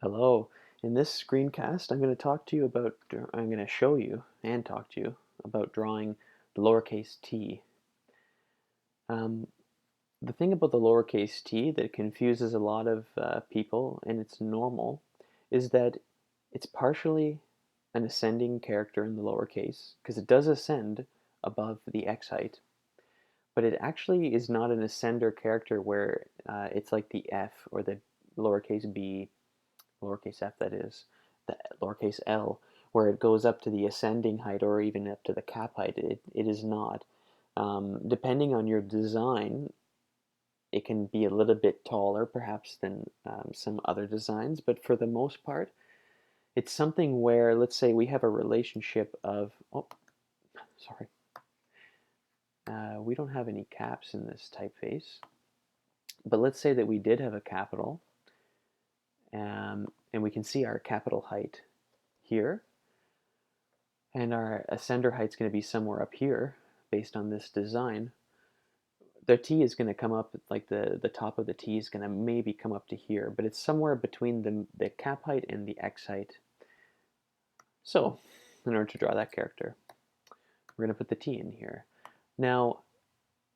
Hello. In this screencast, I'm going to show you and talk to you about drawing the lowercase t. Um, the thing about the lowercase t that confuses a lot of people, and it's normal, is that it's partially an ascending character in the lowercase, because it does ascend above the x height, but it actually is not an ascender character where it's like the f or the lowercase b, lowercase f that is, the lowercase l, where it goes up to the ascending height or even up to the cap height. It is not. Depending on your design, it can be a little bit taller perhaps than some other designs, but for the most part, it's something where, let's say we have a relationship of, oh, sorry, we don't have any caps in this typeface, but let's say that we did have a capital, and we can see our capital height here, and our ascender height is going to be somewhere up here based on this design. The T is going to come up, like the top of the T is going to maybe come up to here, but it's somewhere between the cap height and the X height. So, in order to draw that character, we're going to put the T in here. Now,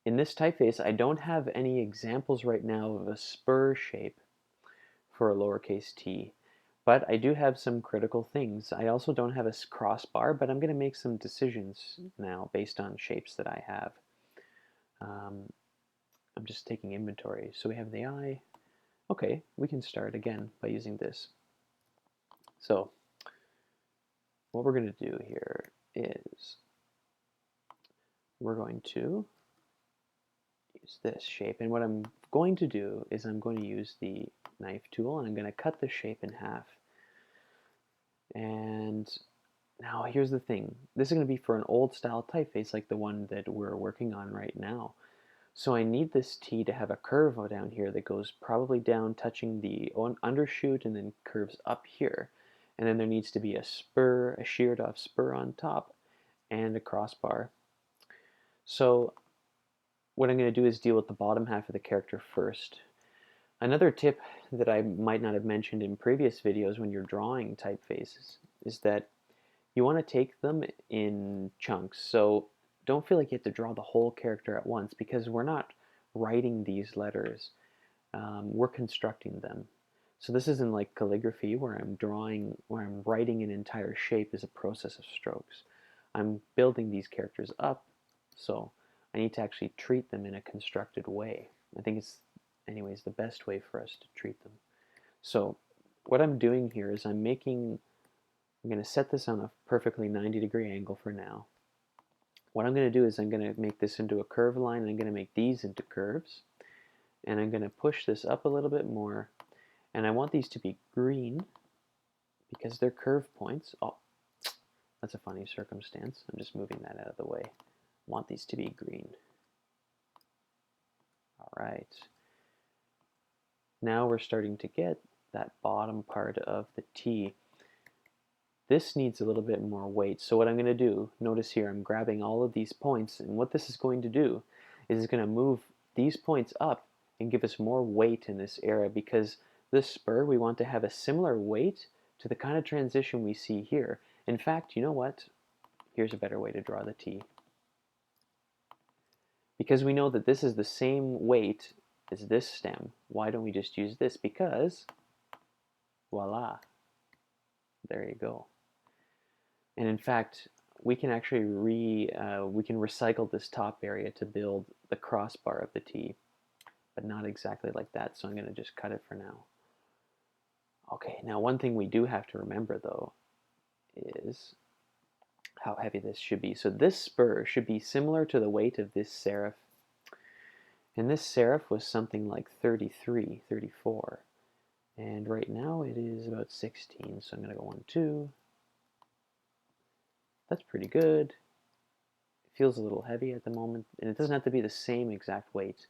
in this typeface, I don't have any examples right now of a spur shape for a lowercase t, but I do have some critical things. I also don't have a crossbar, but I'm going to make some decisions now based on shapes that I have. I'm just taking inventory. So we have the eye. Okay, we can start again by using this. So what we're going to do here is we're going to use this shape. And what I'm going to do is I'm going to use the knife tool and I'm going to cut the shape in half. And now here's the thing. This is going to be for an old style typeface like the one that we're working on right now. So I need this T to have a curve down here that goes probably down touching the undershoot and then curves up here. And then there needs to be a spur, a sheared off spur on top, and a crossbar. So what I'm going to do is deal with the bottom half of the character first. Another tip that I might not have mentioned in previous videos when you're drawing typefaces is that you want to take them in chunks. So don't feel like you have to draw the whole character at once because we're not writing these letters. We're constructing them. So this isn't like calligraphy where I'm writing an entire shape as a process of strokes. I'm building these characters up, so I need to actually treat them in a constructed way. I think it's, anyways, the best way for us to treat them. So what I'm doing here is I'm going to set this on a perfectly 90-degree angle for now. What I'm going to do is I'm going to make this into a curved line, and I'm going to make these into curves. And I'm going to push this up a little bit more. And I want these to be green because they're curve points. Oh, that's a funny circumstance. I'm just moving that out of the way. I want these to be green. All right. Now we're starting to get that bottom part of the T. This needs a little bit more weight. So what I'm going to do, notice here, I'm grabbing all of these points, and what this is going to do is it's going to move these points up and give us more weight in this area, because this spur, we want to have a similar weight to the kind of transition we see here. In fact, you know what? Here's a better way to draw the T. Because we know that this is the same weight as this stem, why don't we just use this? Because, voila, there you go. And in fact, we can actually we can recycle this top area to build the crossbar of the T, but not exactly like that, so I'm going to just cut it for now. Okay, now one thing we do have to remember though is how heavy this should be. So this spur should be similar to the weight of this serif. And this serif was something like 33, 34. And right now it is about 16, so I'm going to go 1, 2. That's pretty good. It feels a little heavy at the moment, and it doesn't have to be the same exact weight.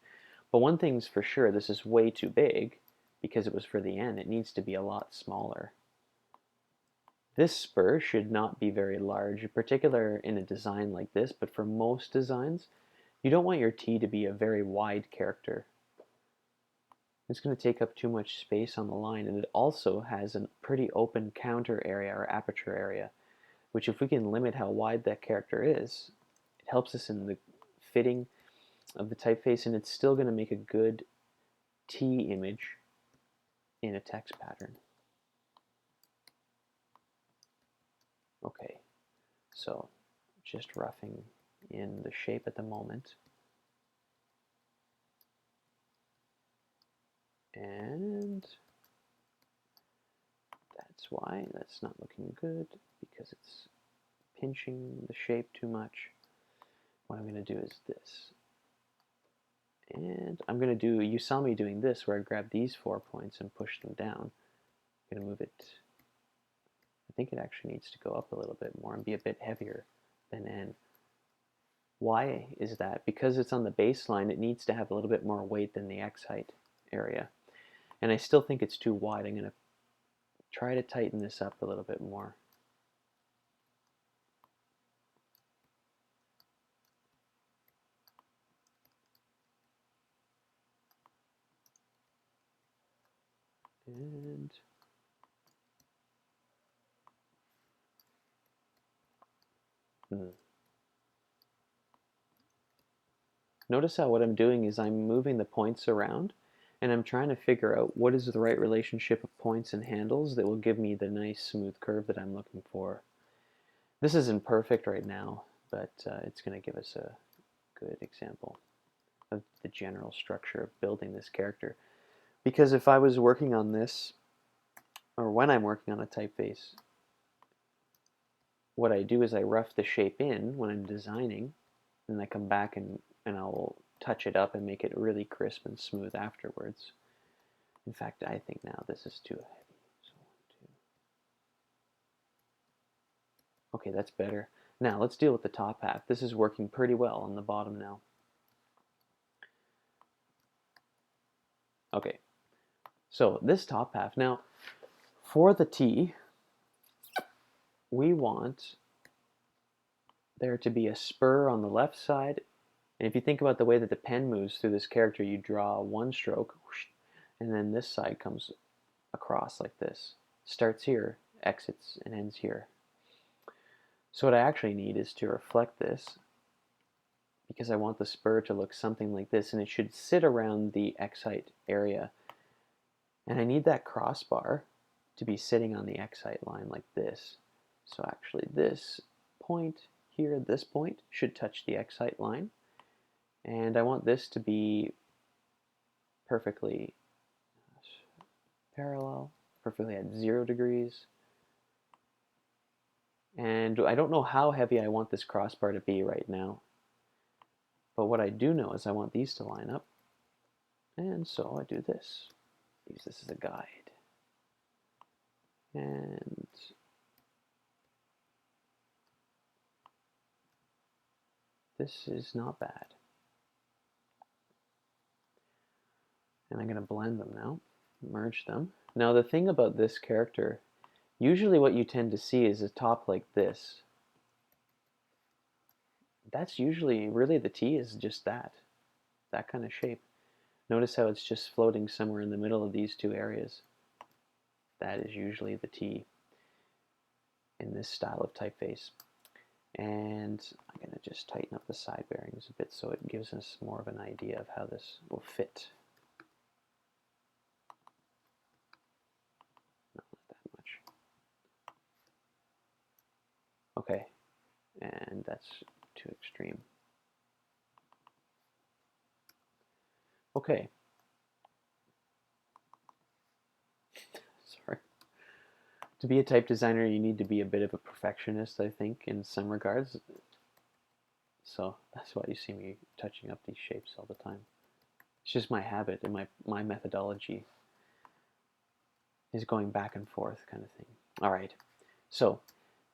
But one thing's for sure, this is way too big because it was for the end. It needs to be a lot smaller. This spur should not be very large, in particular in a design like this, but for most designs, you don't want your T to be a very wide character. It's going to take up too much space on the line, and it also has a pretty open counter area or aperture area, which if we can limit how wide that character is, it helps us in the fitting of the typeface, and it's still going to make a good T image in a text pattern. Okay, so just roughing in the shape at the moment. And that's why that's not looking good, because it's pinching the shape too much. What I'm going to do is this. And I'm going to do, you saw me doing this where I grab these 4 points and push them down. I'm going to move it, I think it actually needs to go up a little bit more and be a bit heavier than N. Why is that? Because it's on the baseline, it needs to have a little bit more weight than the X height area. And I still think it's too wide. I'm going to try to tighten this up a little bit more. And notice how what I'm doing is I'm moving the points around, and I'm trying to figure out what is the right relationship of points and handles that will give me the nice smooth curve that I'm looking for. This isn't perfect right now, but it's going to give us a good example of the general structure of building this character. Because if I was working on this, or when I'm working on a typeface, what I do is I rough the shape in when I'm designing, and I come back and I'll touch it up and make it really crisp and smooth afterwards. In fact, I think now this is too heavy. So 1, 2. Okay, that's better. Now let's deal with the top half. This is working pretty well on the bottom now. Okay, so this top half. Now, for the T, we want there to be a spur on the left side. And if you think about the way that the pen moves through this character, you draw one stroke, and then this side comes across like this. Starts here, exits, and ends here. So what I actually need is to reflect this, because I want the spur to look something like this, and it should sit around the X height area. And I need that crossbar to be sitting on the X height line like this. So actually this point here, this point, should touch the X height line. And I want this to be perfectly parallel, perfectly at 0 degrees. And I don't know how heavy I want this crossbar to be right now. But what I do know is I want these to line up. And so I do this. Use this as a guide. And this is not bad. And I'm going to blend them now, merge them. Now the thing about this character, usually what you tend to see is a top like this. That's usually, really the T is just that kind of shape. Notice how it's just floating somewhere in the middle of these two areas. That is usually the T in this style of typeface. And I'm going to just tighten up the side bearings a bit so it gives us more of an idea of how this will fit. No, not that much. Okay, and that's too extreme. Okay. Sorry. To be a type designer, you need to be a bit of a perfectionist, I think, in some regards. So that's why you see me touching up these shapes all the time. It's just my habit, and my methodology is going back and forth kind of thing. All right, so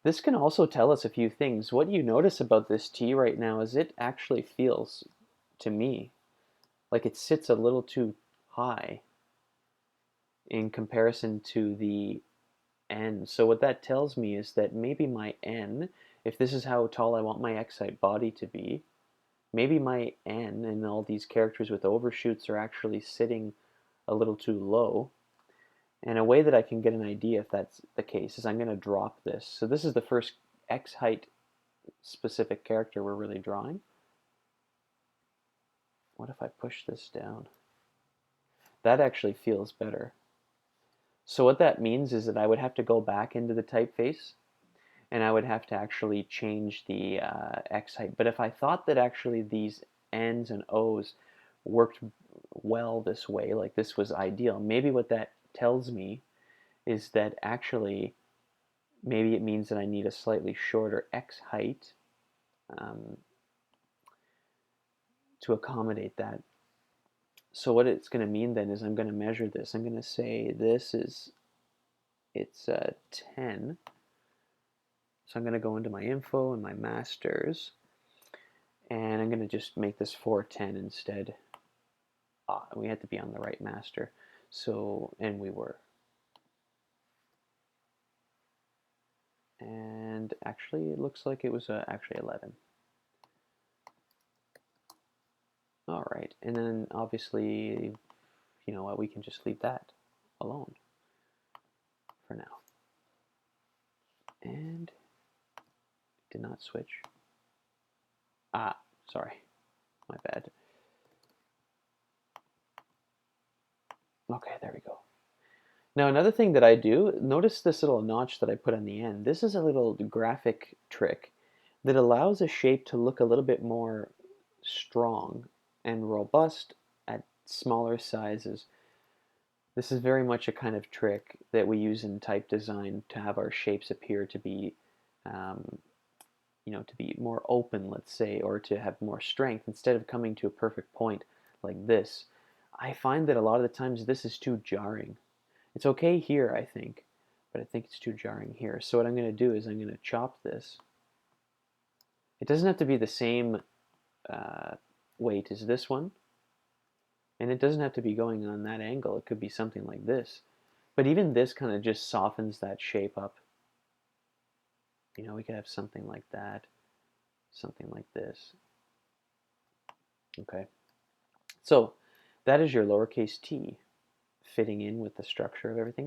this can also tell us a few things. What you notice about this T right now is it actually feels, to me, like it sits a little too high in comparison to the N. So what that tells me is that maybe my N, if this is how tall I want my X-height body to be, maybe my N and all these characters with overshoots are actually sitting a little too low. And a way that I can get an idea if that's the case is I'm going to drop this. So this is the first X height specific character we're really drawing. What if I push this down? That actually feels better. So what that means is that I would have to go back into the typeface and I would have to actually change the X height. But if I thought that actually these N's and O's worked well this way, like this was ideal, maybe what that tells me is that actually maybe it means that I need a slightly shorter X height um, to accommodate that. So what it's going to mean then is I'm going to measure this. I'm going to say this is, it's 10. So I'm going to go into my info and my masters, and I'm going to just make this 410 instead. We had to be on the right master. So, and we were. And actually, it looks like it was actually 11. All right, and then obviously, you know what, we can just leave that alone for now. And did not switch. Sorry, my bad. Okay, there we go. Now another thing that I do, notice this little notch that I put on the end. This is a little graphic trick that allows a shape to look a little bit more strong and robust at smaller sizes. This is very much a kind of trick that we use in type design to have our shapes appear to be, to be more open, let's say, or to have more strength instead of coming to a perfect point like this. I find that a lot of the times this is too jarring. It's okay here, I think, but I think it's too jarring here. So what I'm going to do is I'm going to chop this. It doesn't have to be the same weight as this one, and it doesn't have to be going on that angle. It could be something like this. But even this kind of just softens that shape up. You know, we could have something like that, something like this. Okay, so that is your lowercase t fitting in with the structure of everything.